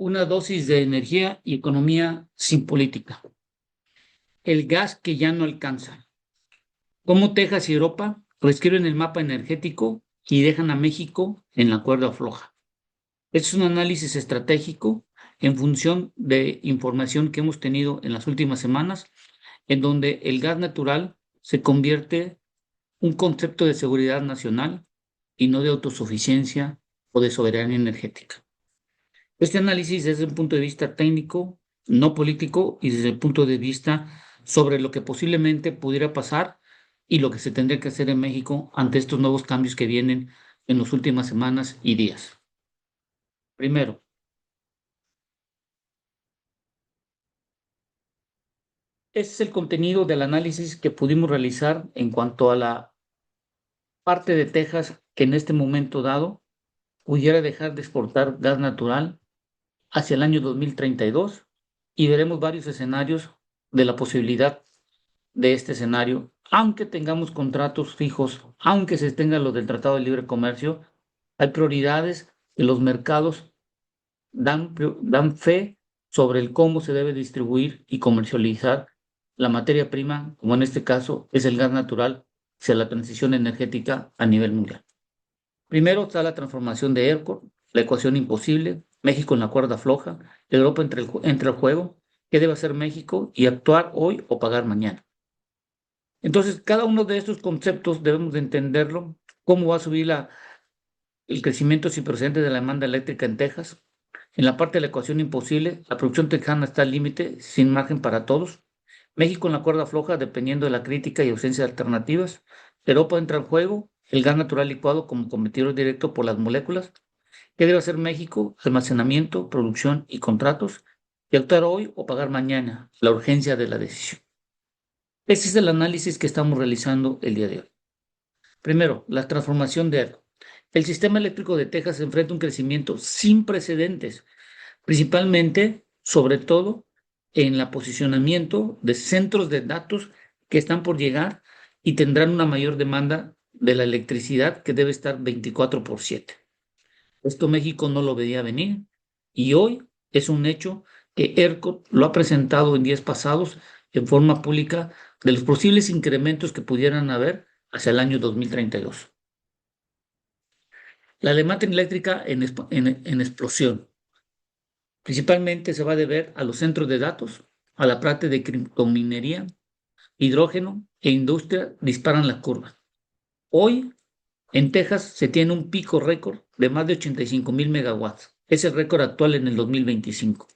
Una dosis de energía y economía sin política. El gas que ya no alcanza. Cómo Texas y Europa reescriben el mapa energético y dejan a México en la cuerda floja. Este es un análisis estratégico en función de información que hemos tenido en las últimas semanas, en donde el gas natural se convierte en un concepto de seguridad nacional y no de autosuficiencia o de soberanía energética. Este análisis desde un punto de vista técnico, no político, y desde el punto de vista sobre lo que posiblemente pudiera pasar y lo que se tendría que hacer en México ante estos nuevos cambios que vienen en las últimas semanas y días. Primero, este es el contenido del análisis que pudimos realizar en cuanto a la parte de Texas que en este momento dado pudiera dejar de exportar gas natural hacia el año 2032 y veremos varios escenarios de la posibilidad de este escenario, aunque tengamos contratos fijos, aunque se tenga lo del Tratado de Libre Comercio, hay prioridades que los mercados dan fe sobre el cómo se debe distribuir y comercializar la materia prima, como en este caso es el gas natural, hacia la transición energética a nivel mundial. Primero está la transformación de ERCOT, la ecuación imposible, México en la cuerda floja, Europa entre el juego, qué debe hacer México y actuar hoy o pagar mañana. Entonces, cada uno de estos conceptos debemos de entenderlo, cómo va a subir el crecimiento sin precedentes de la demanda eléctrica en Texas. En la parte de la ecuación imposible, la producción tejana está al límite, sin margen para todos. México en la cuerda floja, dependiendo de la crítica y ausencia de alternativas. Europa entra en juego, el gas natural licuado como competidor directo por las moléculas. ¿Qué debe hacer México? Almacenamiento, producción y contratos. Y actuar hoy o pagar mañana, la urgencia de la decisión. Ese es el análisis que estamos realizando el día de hoy. Primero, la transformación de ERCOT. El sistema eléctrico de Texas enfrenta un crecimiento sin precedentes, principalmente, sobre todo, en el posicionamiento de centros de datos que están por llegar y tendrán una mayor demanda de la electricidad que debe estar 24/7. Esto México no lo veía venir y hoy es un hecho que ERCOT lo ha presentado en días pasados en forma pública de los posibles incrementos que pudieran haber hacia el año 2032. La demanda eléctrica en explosión. Principalmente se va a deber a los centros de datos, a la parte de criptominería, hidrógeno e industria disparan la curva. Hoy en Texas se tiene un pico récord de más de 85,000 megawatts. Es el récord actual en el 2025.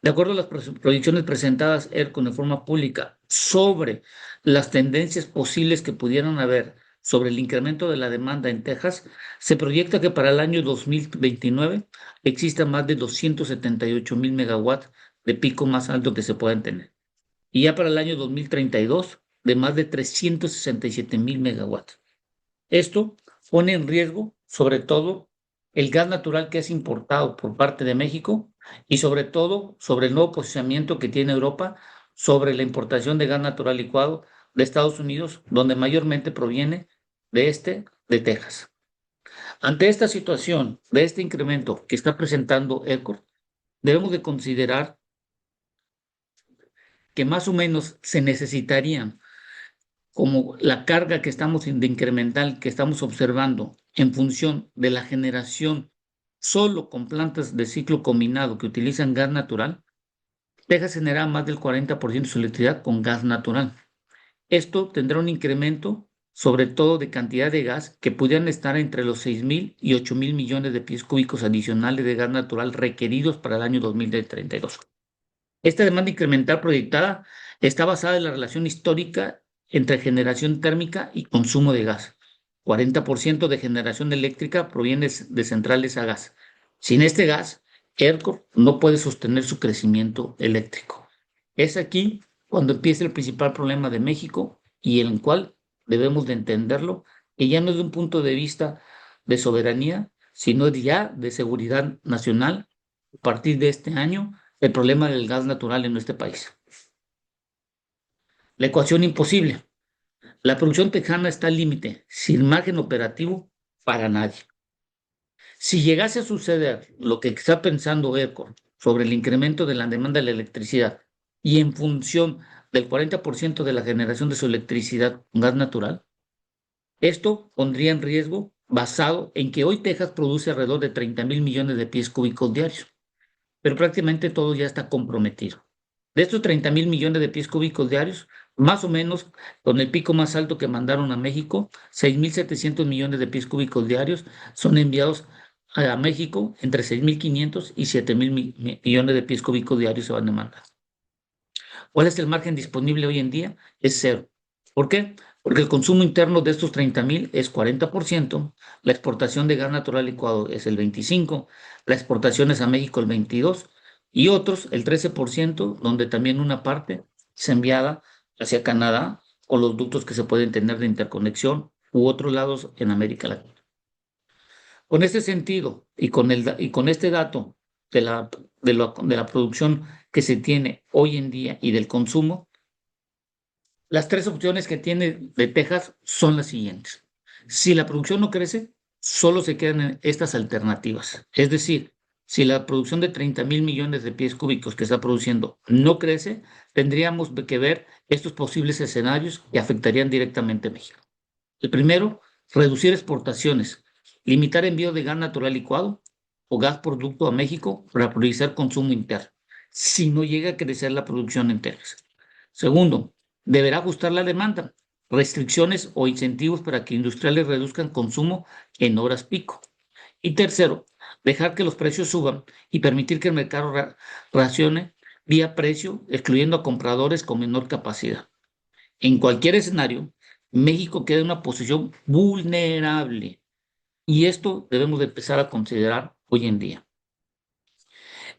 De acuerdo a las proyecciones presentadas ERCOT en forma pública sobre las tendencias posibles que pudieran haber sobre el incremento de la demanda en Texas, se proyecta que para el año 2029 exista más de 278,000 megawatts de pico más alto que se puedan tener. Y ya para el año 2032 de más de 367,000 megawatts. Esto pone en riesgo, sobre todo, el gas natural que es importado por parte de México y sobre todo sobre el nuevo posicionamiento que tiene Europa sobre la importación de gas natural licuado de Estados Unidos, donde mayormente proviene de Texas. Ante esta situación, de este incremento que está presentando ERCOT, debemos de considerar que más o menos se necesitarían como la carga que estamos de incremental que estamos observando en función de la generación solo con plantas de ciclo combinado que utilizan gas natural, Texas genera más del 40% de su electricidad con gas natural. Esto tendrá un incremento sobre todo de cantidad de gas que pudieran estar entre los 6,000 y 8,000 millones de pies cúbicos adicionales de gas natural requeridos para el año 2032. Esta demanda incremental proyectada está basada en la relación histórica entre generación térmica y consumo de gas. 40% de generación eléctrica proviene de centrales a gas. Sin este gas, ERCOT no puede sostener su crecimiento eléctrico. Es aquí cuando empieza el principal problema de México y en el cual debemos de entenderlo, que ya no es de un punto de vista de soberanía, sino ya de seguridad nacional a partir de este año el problema del gas natural en nuestro país. La ecuación imposible. La producción tejana está al límite, sin margen operativo para nadie. Si llegase a suceder lo que está pensando ERCOT sobre el incremento de la demanda de la electricidad y en función del 40% de la generación de su electricidad con gas natural, esto pondría en riesgo basado en que hoy Texas produce alrededor de 30,000 millones de pies cúbicos diarios, pero prácticamente todo ya está comprometido. De estos 30,000 millones de pies cúbicos diarios, más o menos con el pico más alto que mandaron a México, 6,700 millones de pies cúbicos diarios son enviados a México, entre 6,500 y 7,000 millones de pies cúbicos diarios se van a demandar. ¿Cuál es el margen disponible hoy en día? Es cero. ¿Por qué? Porque el consumo interno de estos 30,000 es 40%, la exportación de gas natural licuado es el 25%, la exportación es a México el 22% y otros el 13%, donde también una parte es enviada hacia Canadá o los ductos que se pueden tener de interconexión u otros lados en América Latina. Con este sentido y con este dato de la producción que se tiene hoy en día y del consumo, las tres opciones que tiene de Texas son las siguientes. Si la producción no crece, solo se quedan en estas alternativas. Es decir, si la producción de 30,000 millones de pies cúbicos que está produciendo no crece, tendríamos que ver estos posibles escenarios que afectarían directamente a México. El primero, reducir exportaciones, limitar envío de gas natural licuado o gas producto a México para priorizar consumo interno, si no llega a crecer la producción en Texas. Segundo, deberá ajustar la demanda, restricciones o incentivos para que industriales reduzcan consumo en horas pico. Y tercero, dejar que los precios suban y permitir que el mercado racione vía precio, excluyendo a compradores con menor capacidad. En cualquier escenario, México queda en una posición vulnerable y esto debemos de empezar a considerar hoy en día.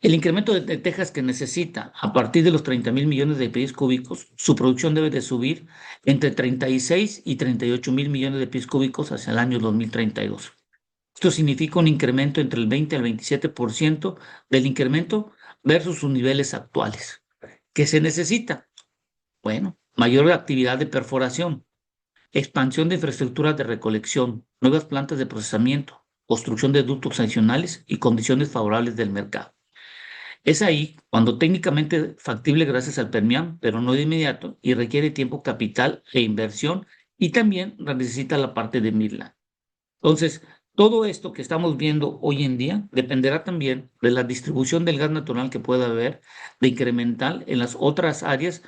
El incremento de Texas que necesita a partir de los 30,000 millones de pies cúbicos, su producción debe de subir entre 36 y 38,000 millones de pies cúbicos hacia el año 2032. Esto significa un incremento entre el 20 al 27% del incremento versus sus niveles actuales. ¿Qué se necesita? Bueno, mayor actividad de perforación, expansión de infraestructuras de recolección, nuevas plantas de procesamiento, construcción de ductos adicionales y condiciones favorables del mercado. Es ahí cuando técnicamente factible gracias al Permian, pero no de inmediato, y requiere tiempo, capital e inversión, y también necesita la parte de Midland. Entonces, todo esto que estamos viendo hoy en día dependerá también de la distribución del gas natural que pueda haber, de incremental en las otras áreas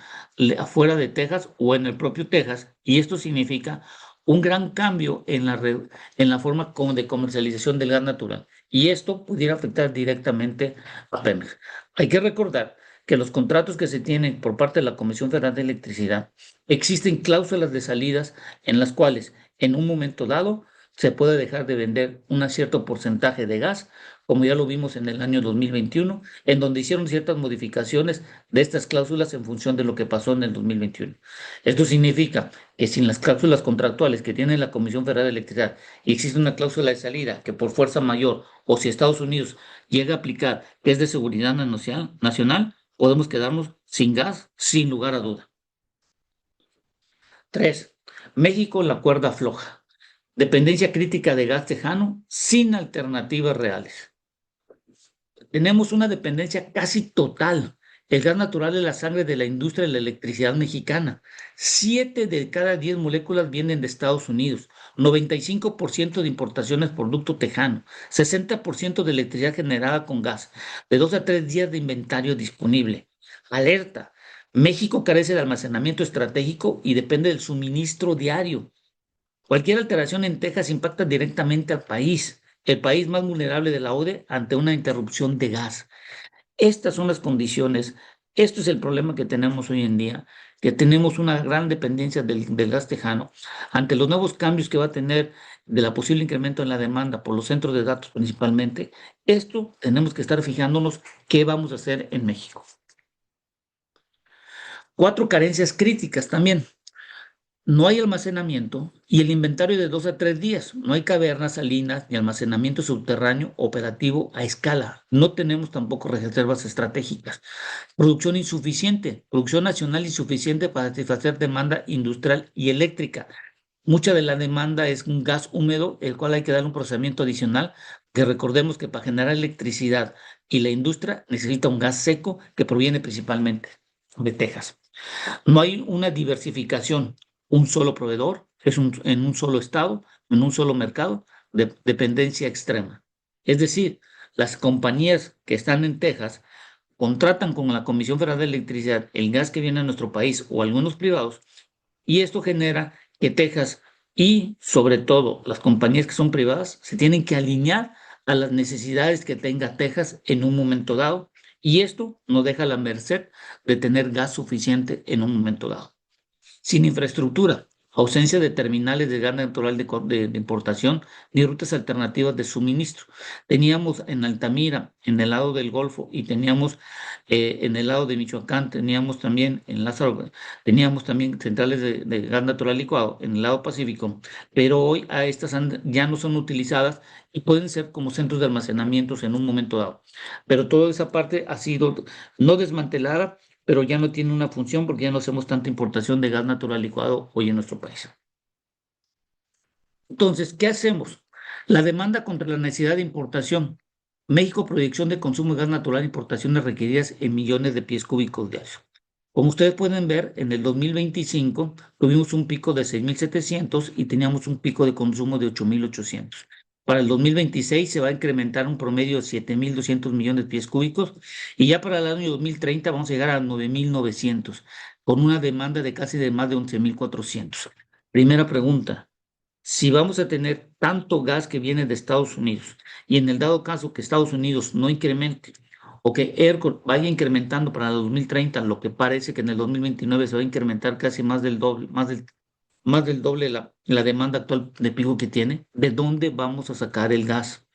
afuera de Texas o en el propio Texas, y esto significa un gran cambio en la forma como de comercialización del gas natural, y esto pudiera afectar directamente a Pemex. Hay que recordar que los contratos que se tienen por parte de la Comisión Federal de Electricidad existen cláusulas de salidas en las cuales en un momento dado se puede dejar de vender un cierto porcentaje de gas, como ya lo vimos en el año 2021, en donde hicieron ciertas modificaciones de estas cláusulas en función de lo que pasó en el 2021. Esto significa que sin las cláusulas contractuales que tiene la Comisión Federal de Electricidad y existe una cláusula de salida que por fuerza mayor o si Estados Unidos llega a aplicar que es de seguridad nacional, podemos quedarnos sin gas sin lugar a duda. 3. México la cuerda floja. Dependencia crítica de gas tejano sin alternativas reales. Tenemos una dependencia casi total. El gas natural es la sangre de la industria de la electricidad mexicana. 7 de cada 10 moléculas vienen de Estados Unidos. 95% de importaciones por producto tejano. 60% de electricidad generada con gas. De 2 a 3 días de inventario disponible. Alerta. México carece de almacenamiento estratégico y depende del suministro diario. Cualquier alteración en Texas impacta directamente al país, el país más vulnerable de la ODE ante una interrupción de gas. Estas son las condiciones, esto es el problema que tenemos hoy en día, que tenemos una gran dependencia del gas tejano ante los nuevos cambios que va a tener de la posible incremento en la demanda por los centros de datos principalmente. Esto tenemos que estar fijándonos qué vamos a hacer en México. 4 carencias críticas también. No hay almacenamiento y el inventario de 2 a 3 días. No hay cavernas, salinas ni almacenamiento subterráneo operativo a escala. No tenemos tampoco reservas estratégicas. Producción insuficiente, producción nacional insuficiente para satisfacer demanda industrial y eléctrica. Mucha de la demanda es un gas húmedo, el cual hay que dar un procesamiento adicional, que recordemos que para generar electricidad y la industria necesita un gas seco que proviene principalmente de Texas. No hay una diversificación, un solo proveedor, en un solo estado, en un solo mercado, de dependencia extrema. Es decir, las compañías que están en Texas contratan con la Comisión Federal de Electricidad el gas que viene a nuestro país o algunos privados, y esto genera que Texas y sobre todo las compañías que son privadas se tienen que alinear a las necesidades que tenga Texas en un momento dado, y esto nos deja a la merced de tener gas suficiente en un momento dado. Sin infraestructura, ausencia de terminales de gas natural de importación ni rutas alternativas de suministro. Teníamos en Altamira, en el lado del Golfo, y teníamos en el lado de Michoacán, teníamos también en Lázaro, teníamos también centrales de gas natural licuado en el lado Pacífico, pero hoy a estas ya no son utilizadas y pueden ser como centros de almacenamientos en un momento dado. Pero toda esa parte ha sido no desmantelada, pero ya no tiene una función porque ya no hacemos tanta importación de gas natural licuado hoy en nuestro país. Entonces, ¿qué hacemos? La demanda contra la necesidad de importación. México, proyección de consumo de gas natural, importaciones requeridas en millones de pies cúbicos diarios. Como ustedes pueden ver, en el 2025 tuvimos un pico de 6.700 y teníamos un pico de consumo de 8.800. Para el 2026 se va a incrementar un promedio de 7.200 millones de pies cúbicos y ya para el año 2030 vamos a llegar a 9.900 con una demanda de casi de más de 11.400. Primera pregunta, si vamos a tener tanto gas que viene de Estados Unidos y en el dado caso que Estados Unidos no incremente o que ERCOT vaya incrementando para el 2030, lo que parece que en el 2029 se va a incrementar casi más del doble, más del doble la demanda actual de pico que tiene, ¿de dónde vamos a sacar el gas?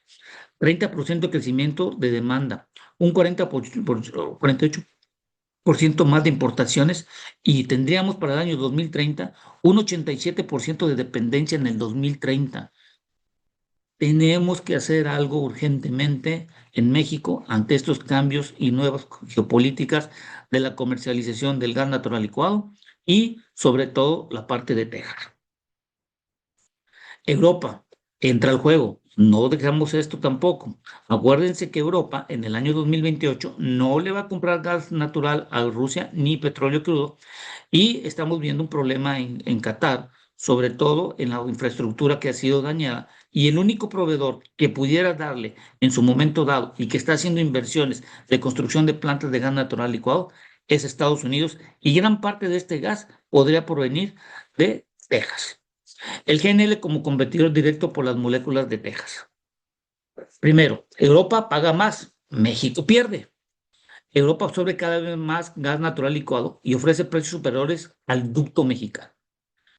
30% de crecimiento de demanda, un 48% más de importaciones y tendríamos para el año 2030 un 87% de dependencia en el 2030. Tenemos que hacer algo urgentemente en México ante estos cambios y nuevas geopolíticas de la comercialización del gas natural licuado y sobre todo la parte de Texas. Europa entra al juego. No dejamos esto tampoco. Acuérdense que Europa en el año 2028 no le va a comprar gas natural a Rusia ni petróleo crudo y estamos viendo un problema en Qatar, sobre todo en la infraestructura que ha sido dañada. Y el único proveedor que pudiera darle en su momento dado y que está haciendo inversiones de construcción de plantas de gas natural licuado es Estados Unidos y gran parte de este gas podría provenir de Texas. El GNL como competidor directo por las moléculas de Texas. Primero, Europa paga más, México pierde. Europa absorbe cada vez más gas natural licuado y ofrece precios superiores al ducto mexicano.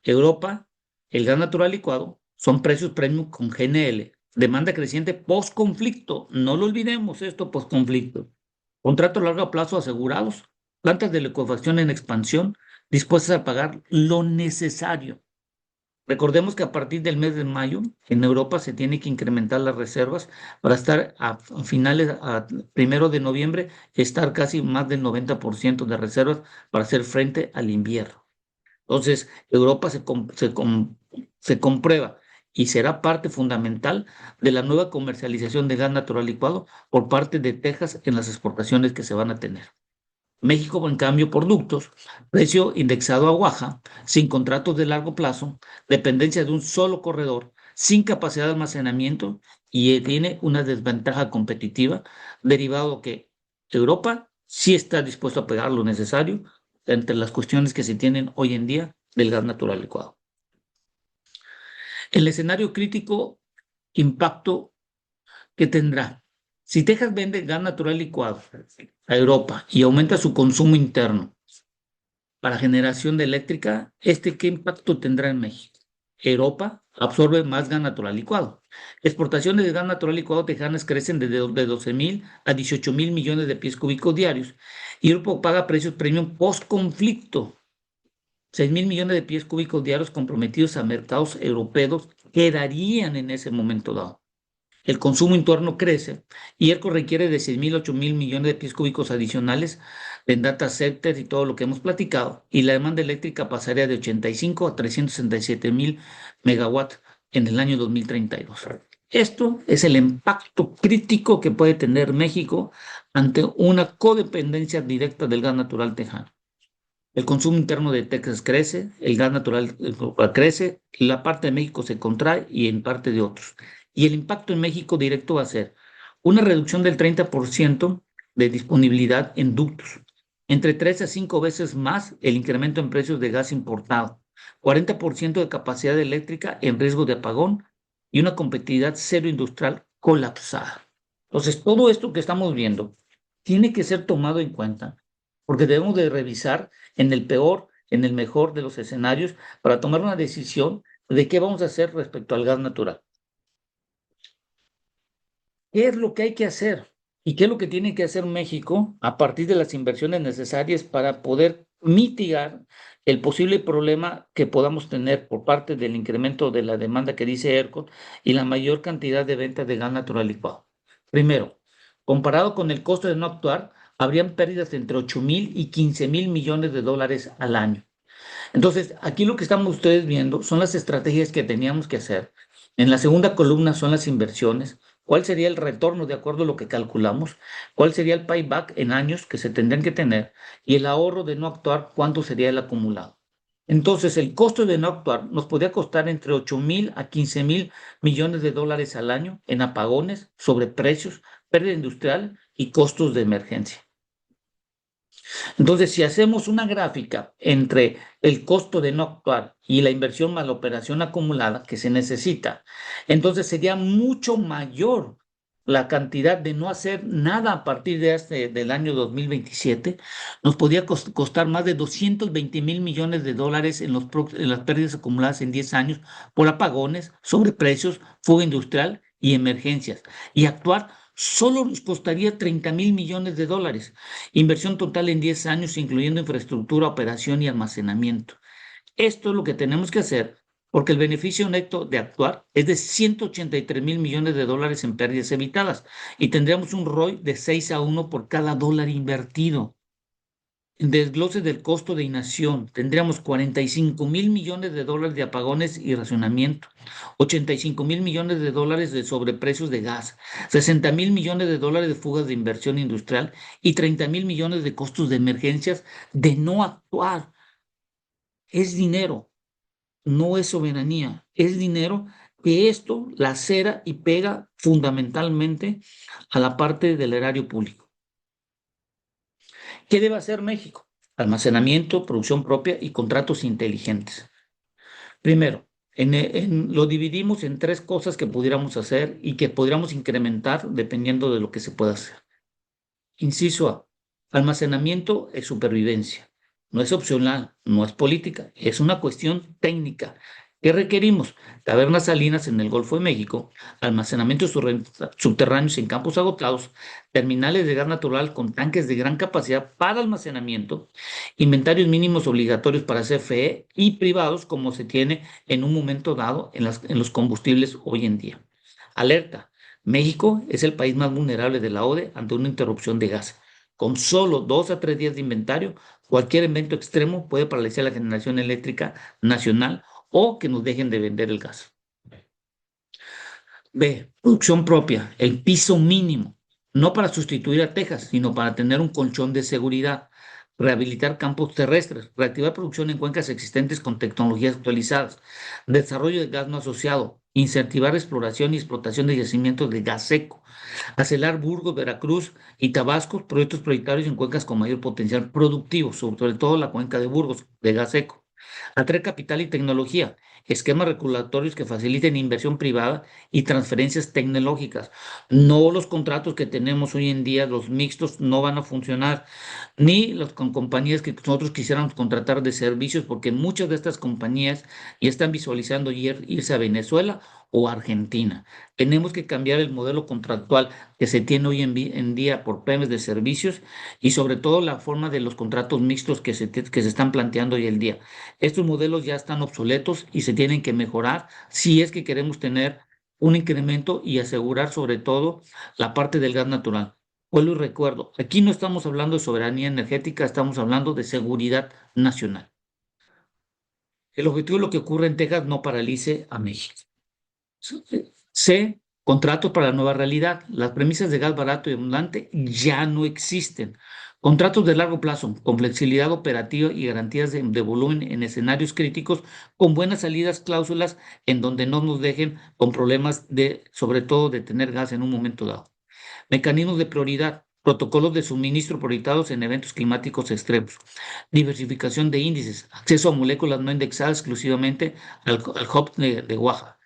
Europa, el gas natural licuado, son precios premium con GNL. Demanda creciente post-conflicto. No lo olvidemos esto post-conflicto. Contratos a largo plazo asegurados, plantas de licuefacción en expansión, dispuestas a pagar lo necesario. Recordemos que a partir del mes de mayo en Europa se tiene que incrementar las reservas para estar a finales, a primero de noviembre, estar casi más del 90% de reservas para hacer frente al invierno. Entonces, Europa se comprueba y será parte fundamental de la nueva comercialización de gas natural licuado por parte de Texas en las exportaciones que se van a tener. México, en cambio, por ductos, precio indexado a Guaja, sin contratos de largo plazo, dependencia de un solo corredor, sin capacidad de almacenamiento y tiene una desventaja competitiva derivado que Europa sí está dispuesto a pagar lo necesario entre las cuestiones que se tienen hoy en día del gas natural licuado. El escenario crítico, impacto que tendrá. Si Texas vende gas natural licuado a Europa y aumenta su consumo interno para generación de eléctrica, ¿qué impacto tendrá en México? Europa absorbe más gas natural licuado. Exportaciones de gas natural licuado tejanas crecen de 12.000 a 18.000 millones de pies cúbicos diarios y Europa paga precios premium post-conflicto. 6.000 millones de pies cúbicos diarios comprometidos a mercados europeos quedarían en ese momento dado. el consumo interno crece y ERCO requiere de 6,000, 8,000 millones de pies cúbicos adicionales en data centers y todo lo que hemos platicado, y la demanda eléctrica pasaría de 85 a 367,000 megawatts en el año 2032. Esto es el impacto crítico que puede tener México ante una codependencia directa del gas natural tejano. El consumo interno de Texas crece, el gas natural crece, la parte de México se contrae y en parte de otros. Y el impacto en México directo va a ser una reducción del 30% de disponibilidad en ductos, entre 3 a 5 veces más el incremento en precios de gas importado, 40% de capacidad eléctrica en riesgo de apagón y una competitividad cero industrial colapsada. Entonces, todo esto que estamos viendo tiene que ser tomado en cuenta porque debemos de revisar en el peor, en el mejor de los escenarios para tomar una decisión de qué vamos a hacer respecto al gas natural. ¿Qué es lo que hay que hacer? ¿Y qué es lo que tiene que hacer México a partir de las inversiones necesarias para poder mitigar el posible problema que podamos tener por parte del incremento de la demanda que dice ERCOT y la mayor cantidad de ventas de gas natural licuado? Primero, comparado con el costo de no actuar, habrían pérdidas entre 8,000 y 15,000 millones de dólares al año. Entonces, aquí lo que estamos ustedes viendo son las estrategias que teníamos que hacer. En la segunda columna son las inversiones. ¿Cuál sería el retorno de acuerdo a lo que calculamos? ¿Cuál sería el payback en años que se tendrían que tener? Y el ahorro de no actuar, ¿cuánto sería el acumulado? Entonces, el costo de no actuar nos podría costar entre 8,000 a 15,000 millones de dólares al año en apagones, sobreprecios, pérdida industrial y costos de emergencia. Entonces, si hacemos una gráfica entre el costo de no actuar y la inversión más la operación acumulada que se necesita, entonces sería mucho mayor la cantidad de no hacer nada a partir del año 2027. Nos podría costar más de 220,000 millones de dólares en las pérdidas acumuladas en 10 años por apagones, sobreprecios, fuga industrial y emergencias. Y actuar solo nos costaría 30,000 millones de dólares. Inversión total en 10 años, incluyendo infraestructura, operación y almacenamiento. Esto es lo que tenemos que hacer porque el beneficio neto de actuar es de 183,000 millones de dólares en pérdidas evitadas y tendríamos un ROI de 6 a 1 por cada dólar invertido. En desglose del costo de inacción, tendríamos 45,000 millones de dólares de apagones y racionamiento, 85,000 millones de dólares de sobreprecios de gas, 60,000 millones de dólares de fugas de inversión industrial y 30,000 millones de costos de emergencias de no actuar. Es dinero, no es soberanía, es dinero que esto lacera y pega fundamentalmente a la parte del erario público. ¿Qué debe hacer México? Almacenamiento, producción propia y contratos inteligentes. Primero, lo dividimos en tres cosas que pudiéramos hacer y que podríamos incrementar dependiendo de lo que se pueda hacer. Inciso A, almacenamiento es supervivencia. No es opcional, no es política, es una cuestión técnica. ¿Qué requerimos? Cavernas salinas en el Golfo de México, almacenamientos subterráneos en campos agotados, terminales de gas natural con tanques de gran capacidad para almacenamiento, inventarios mínimos obligatorios para CFE y privados como se tiene en un momento dado en los combustibles hoy en día. Alerta. México es el país más vulnerable de la ODE ante una interrupción de gas. Con solo 2 a 3 días de inventario, cualquier evento extremo puede paralizar la generación eléctrica nacional o que nos dejen de vender el gas. B, producción propia, el piso mínimo, no para sustituir a Texas, sino para tener un colchón de seguridad, rehabilitar campos terrestres, reactivar producción en cuencas existentes con tecnologías actualizadas, desarrollo de gas no asociado, incentivar exploración y explotación de yacimientos de gas seco, acelerar Burgos, Veracruz y Tabasco, proyectos prioritarios en cuencas con mayor potencial productivo, sobre todo la cuenca de Burgos, de gas seco. Atraer capital y tecnología, esquemas regulatorios que faciliten inversión privada y transferencias tecnológicas. No los contratos que tenemos hoy en día, los mixtos, no van a funcionar, ni los con compañías que nosotros quisiéramos contratar de servicios, porque muchas de estas compañías ya están visualizando irse a Venezuela o a Argentina. Tenemos que cambiar el modelo contractual que se tiene hoy en día por PEMES de servicios y sobre todo la forma de los contratos mixtos que se están planteando hoy en día. Estos modelos ya están obsoletos y se tienen que mejorar si es que queremos tener un incremento y asegurar sobre todo la parte del gas natural. Vuelvo y recuerdo, aquí no estamos hablando de soberanía energética, estamos hablando de seguridad nacional. El objetivo de lo que ocurre en Texas no paralice a México. C. Contratos para la nueva realidad. Las premisas de gas barato y abundante ya no existen. Contratos de largo plazo, con flexibilidad operativa y garantías de volumen en escenarios críticos, con buenas salidas, cláusulas en donde no nos dejen con problemas de, sobre todo, de tener gas en un momento dado. Mecanismos de prioridad, protocolos de suministro priorizados en eventos climáticos extremos, diversificación de índices, acceso a moléculas no indexadas exclusivamente al hub de Oaxaca,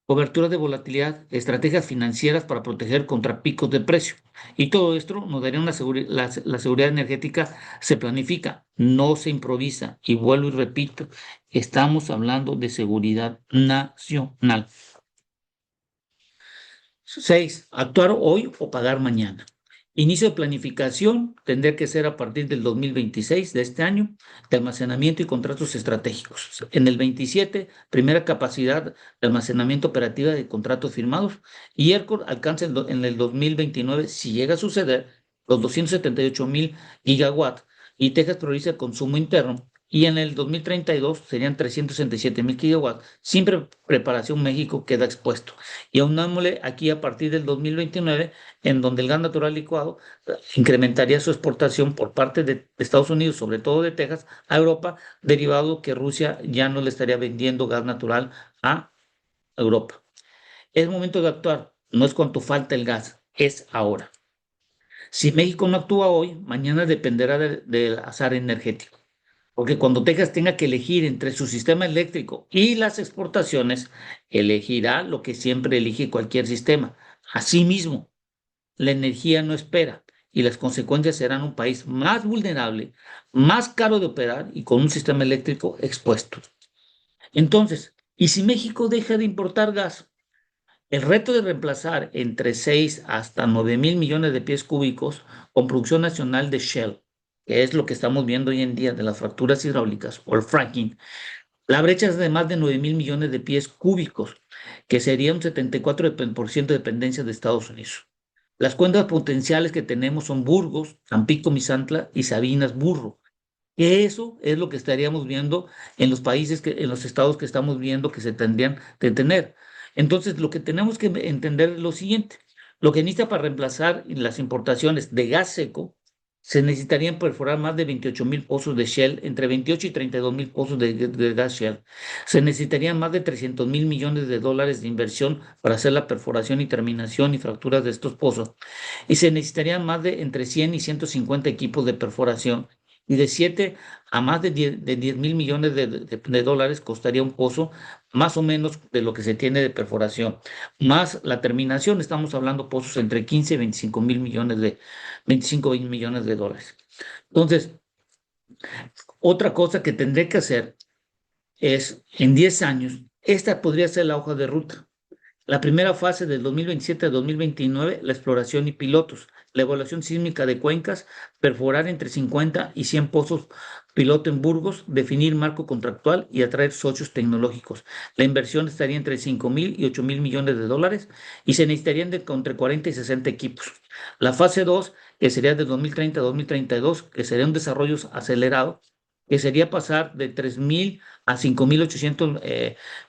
cobertura de volatilidad, estrategias financieras para proteger contra picos de precio. Y todo esto nos daría una seguridad, la seguridad energética se planifica, no se improvisa. Y vuelvo y repito, estamos hablando de seguridad nacional. 6. Actuar hoy o pagar mañana. Inicio de planificación tendría que ser a partir del 2026 de este año, de almacenamiento y contratos estratégicos. En el 27, primera capacidad de almacenamiento operativa de contratos firmados y ERCOT alcanza en el 2029, si llega a suceder, los 278,000 gigawatts y Texas prioriza el consumo interno y en el 2032 serían 367,000 gigawatts. Sin preparación, México queda expuesto. Y aunámosle aquí a partir del 2029, en donde el gas natural licuado incrementaría su exportación por parte de Estados Unidos, sobre todo de Texas, a Europa, derivado que Rusia ya no le estaría vendiendo gas natural a Europa. Es momento de actuar, no es cuánto falta el gas, es ahora. Si México no actúa hoy, mañana dependerá del azar energético. Porque cuando Texas tenga que elegir entre su sistema eléctrico y las exportaciones, elegirá lo que siempre elige cualquier sistema. Asimismo, la energía no espera y las consecuencias serán un país más vulnerable, más caro de operar y con un sistema eléctrico expuesto. Entonces, ¿y si México deja de importar gas? El reto de reemplazar entre 6 hasta 9,000 millones de pies cúbicos con producción nacional de Shell, que es lo que estamos viendo hoy en día de las fracturas hidráulicas o el fracking, la brecha es de más de 9,000 millones de pies cúbicos, que sería un 74% de dependencia de Estados Unidos. Las cuentas potenciales que tenemos son Burgos, Tampico, Misantla y Sabinas Burro. Que eso es lo que estaríamos viendo en los países, en los estados que estamos viendo que se tendrían de tener. Entonces, lo que tenemos que entender es lo siguiente. Lo que necesita para reemplazar las importaciones de gas seco, se necesitarían perforar más de 28,000 pozos de Shell, entre 28 y 32,000 pozos de gas Shell. Se necesitarían más de 300,000 millones de dólares de inversión para hacer la perforación y terminación y fracturas de estos pozos. Y se necesitarían más de entre 100 y 150 equipos de perforación y de 7 a más de 10,000 millones de dólares costaría un pozo, más o menos de lo que se tiene de perforación. Más la terminación, estamos hablando pozos entre 15 y 25 millones de dólares. Entonces, otra cosa que tendré que hacer es, en 10 años, esta podría ser la hoja de ruta. La primera fase del 2027 a 2029, la exploración y pilotos, la evaluación sísmica de cuencas, perforar entre 50 y 100 pozos piloto en Burgos, definir marco contractual y atraer socios tecnológicos. La inversión estaría entre 5,000 y 8,000 millones de dólares y se necesitarían entre 40 y 60 equipos. La fase 2, que sería de 2030 a 2032, que sería un desarrollo acelerado, que sería pasar de 3,000 a 5,800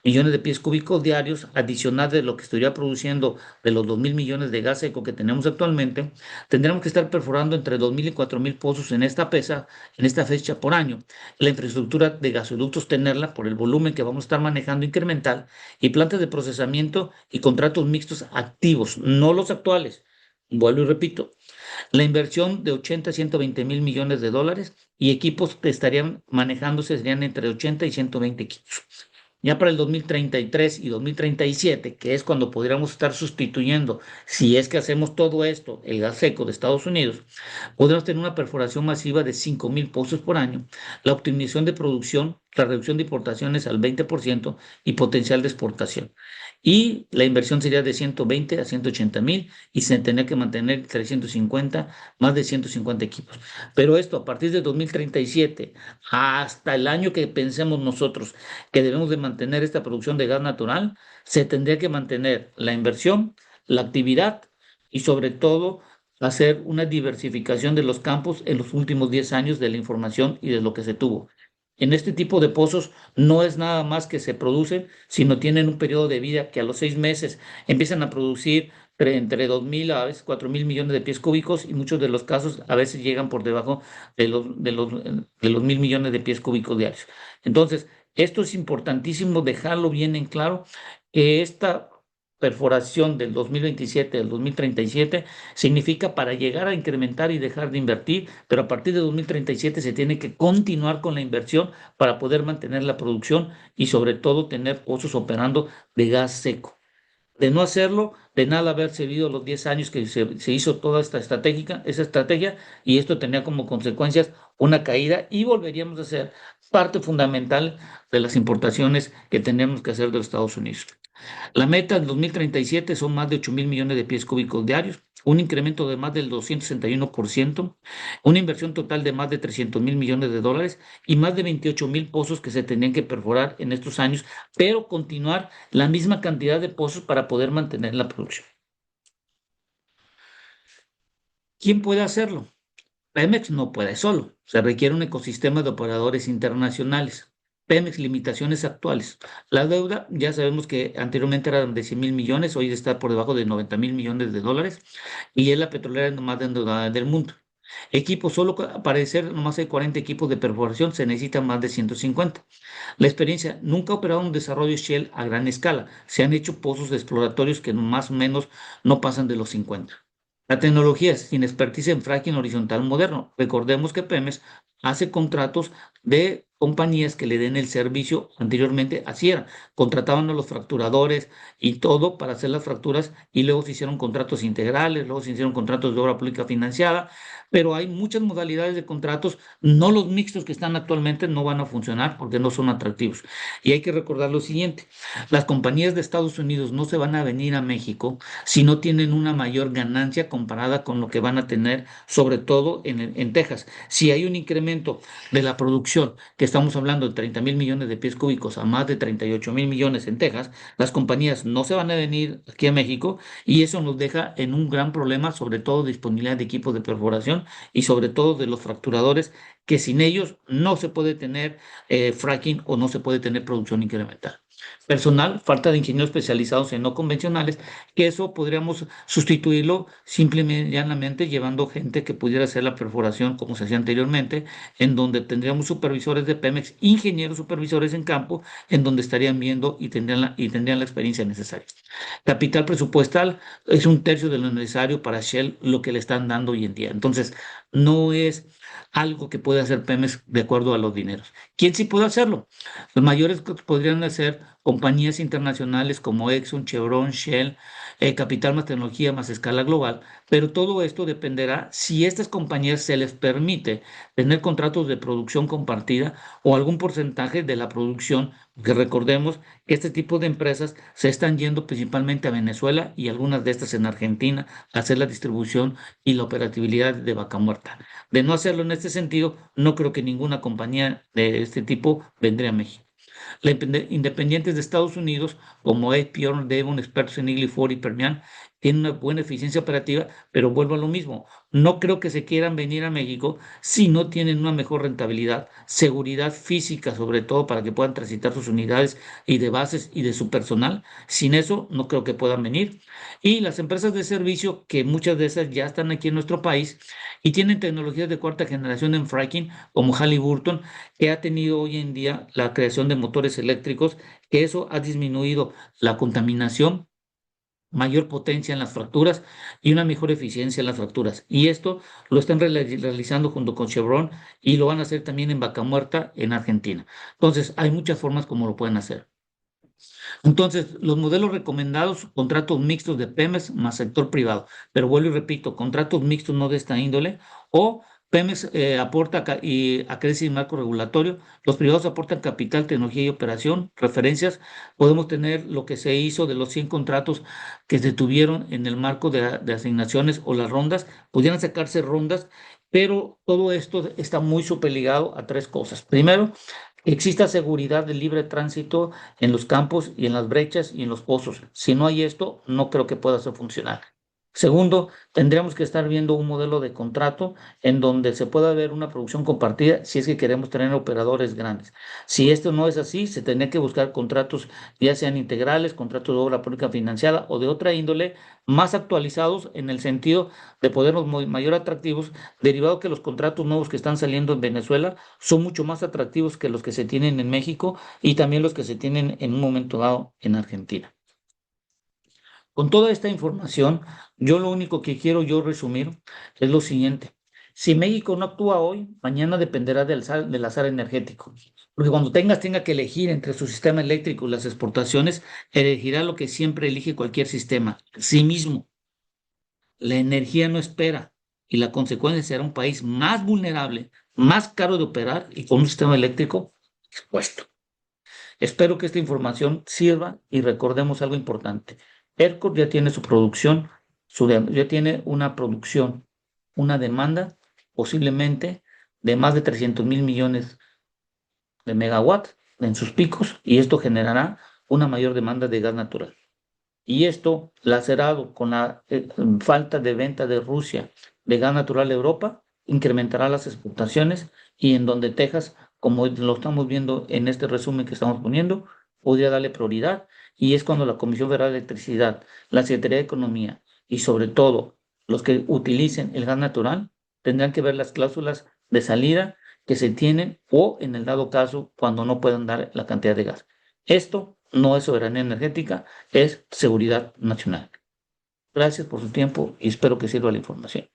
millones de pies cúbicos diarios, adicional de lo que estaría produciendo de los 2,000 millones de gas seco que tenemos actualmente, tendremos que estar perforando entre 2,000 y 4,000 pozos en esta fecha por año. La infraestructura de gasoductos tenerla por el volumen que vamos a estar manejando incremental y plantas de procesamiento y contratos mixtos activos, no los actuales. Vuelvo y repito, la inversión de 80 a 120,000 millones de dólares y equipos que estarían manejándose serían entre 80 y 120 equipos. Ya para el 2033 y 2037, que es cuando podríamos estar sustituyendo, si es que hacemos todo esto, el gas seco de Estados Unidos, podríamos tener una perforación masiva de 5,000 pozos por año, la optimización de producción la reducción de importaciones al 20% y potencial de exportación. Y la inversión sería de 120 a 180,000 y se tendría que mantener 350, más de 150 equipos. Pero esto a partir de 2037 hasta el año que pensemos nosotros que debemos de mantener esta producción de gas natural, se tendría que mantener la inversión, la actividad y sobre todo hacer una diversificación de los campos en los últimos 10 años de la información y de lo que se tuvo. En este tipo de pozos no es nada más que se producen, sino tienen un periodo de vida que a los 6 meses empiezan a producir entre 2,000 a veces 4,000 millones de pies cúbicos y muchos de los casos a veces llegan por debajo de los 1,000 millones de pies cúbicos diarios. Entonces, esto es importantísimo dejarlo bien en claro, que esta perforación del 2027 al 2037 significa para llegar a incrementar y dejar de invertir, pero a partir de 2037 se tiene que continuar con la inversión para poder mantener la producción y sobre todo tener pozos operando de gas seco. De no hacerlo, de nada haber servido los 10 años que se hizo toda esa estrategia, y esto tenía como consecuencias una caída y volveríamos a ser parte fundamental de las importaciones que tenemos que hacer de los Estados Unidos. La meta en 2037 son más de 8,000 millones de pies cúbicos diarios, un incremento de más del 261%, una inversión total de más de 300,000 millones de dólares y más de 28,000 pozos que se tenían que perforar en estos años, pero continuar la misma cantidad de pozos para poder mantener la producción. ¿Quién puede hacerlo? Pemex no puede solo, se requiere un ecosistema de operadores internacionales. Pemex, limitaciones actuales. La deuda, ya sabemos que anteriormente era de 100,000 millones, hoy está por debajo de 90,000 millones de dólares y es la petrolera más endeudada del mundo. Equipos, solo para aparecer nomás hay 40 equipos de perforación, se necesitan más de 150. La experiencia, nunca ha operado un desarrollo Shell a gran escala, se han hecho pozos exploratorios que más o menos no pasan de los 50. La tecnología es sin expertise en fracking horizontal moderno. Recordemos que Pemex hace contratos de compañías que le den el servicio. Anteriormente así era, contrataban a los fracturadores y todo para hacer las fracturas y luego se hicieron contratos integrales, luego se hicieron contratos de obra pública financiada, pero hay muchas modalidades de contratos, no los mixtos que están actualmente no van a funcionar porque no son atractivos. Y hay que recordar lo siguiente, las compañías de Estados Unidos no se van a venir a México si no tienen una mayor ganancia comparada con lo que van a tener, sobre todo en Texas. Si hay un incremento de la producción, que estamos hablando de 30,000 millones de pies cúbicos a más de 38,000 millones en Texas, las compañías no se van a venir aquí a México y eso nos deja en un gran problema, sobre todo disponibilidad de equipos de perforación y sobre todo de los fracturadores, que sin ellos no se puede tener fracking o no se puede tener producción incremental. Personal, falta de ingenieros especializados en no convencionales, que eso podríamos sustituirlo simplemente llanamente llevando gente que pudiera hacer la perforación como se hacía anteriormente, en donde tendríamos supervisores de Pemex, ingenieros supervisores en campo, en donde estarían viendo y tendrían la experiencia necesaria. Capital presupuestal es un tercio de lo necesario para Shell, lo que le están dando hoy en día. Entonces, no es algo que puede hacer Pemex de acuerdo a los dineros. ¿Quién sí puede hacerlo? Los mayores que podrían hacer compañías internacionales como Exxon, Chevron, Shell, capital más tecnología más escala global, pero todo esto dependerá si estas compañías se les permite tener contratos de producción compartida o algún porcentaje de la producción, que recordemos que este tipo de empresas se están yendo principalmente a Venezuela y algunas de estas en Argentina a hacer la distribución y la operatividad de Vaca Muerta. De no hacerlo en este sentido, no creo que ninguna compañía de este tipo vendría a México. Independientes de Estados Unidos, como Bjorn Devon, expertos en Eagle Ford y Permian, tienen una buena eficiencia operativa, pero vuelvo a lo mismo. No creo que se quieran venir a México si no tienen una mejor rentabilidad, seguridad física, sobre todo para que puedan transitar sus unidades y de bases y de su personal. Sin eso, no creo que puedan venir. Y las empresas de servicio, que muchas de esas ya están aquí en nuestro país y tienen tecnologías de cuarta generación en fracking, como Halliburton, que ha tenido hoy en día la creación de motores eléctricos, que eso ha disminuido la contaminación, mayor potencia en las fracturas y una mejor eficiencia en las fracturas. Y esto lo están realizando junto con Chevron y lo van a hacer también en Vaca Muerta, en Argentina. Entonces, hay muchas formas como lo pueden hacer. Entonces, los modelos recomendados, contratos mixtos de Pemex más sector privado. Pero vuelvo y repito, contratos mixtos no de esta índole o Pemex aporta y acrece el marco regulatorio. Los privados aportan capital, tecnología y operación. Referencias, podemos tener lo que se hizo de los 100 contratos que se tuvieron en el marco de asignaciones o las rondas. Pudieran sacarse rondas, pero todo esto está muy superligado a tres cosas. Primero, que exista seguridad de libre tránsito en los campos y en las brechas y en los pozos. Si no hay esto, no creo que pueda ser funcional. Segundo, tendríamos que estar viendo un modelo de contrato en donde se pueda ver una producción compartida si es que queremos tener operadores grandes. Si esto no es así, se tendría que buscar contratos, ya sean integrales, contratos de obra pública financiada o de otra índole, más actualizados en el sentido de podernos mayor atractivos, derivado que los contratos nuevos que están saliendo en Venezuela son mucho más atractivos que los que se tienen en México y también los que se tienen en un momento dado en Argentina. Con toda esta información, yo lo único que quiero yo resumir es lo siguiente. Si México no actúa hoy, mañana dependerá del azar energético. Porque cuando tenga que elegir entre su sistema eléctrico y las exportaciones, elegirá lo que siempre elige cualquier sistema, sí mismo. La energía no espera y la consecuencia será un país más vulnerable, más caro de operar y con un sistema eléctrico expuesto. Espero que esta información sirva y recordemos algo importante. ERCOT ya tiene su producción, ya tiene una producción, una demanda posiblemente de más de 300.000 millones de megawatts en sus picos y esto generará una mayor demanda de gas natural. Y esto, lacerado con la falta de venta de Rusia de gas natural a Europa, incrementará las exportaciones y en donde Texas, como lo estamos viendo en este resumen que estamos poniendo, podría darle prioridad. Y es cuando la Comisión Federal de Electricidad, la Secretaría de Economía y sobre todo los que utilicen el gas natural tendrán que ver las cláusulas de salida que se tienen o en el dado caso cuando no puedan dar la cantidad de gas. Esto no es soberanía energética, es seguridad nacional. Gracias por su tiempo y espero que sirva la información.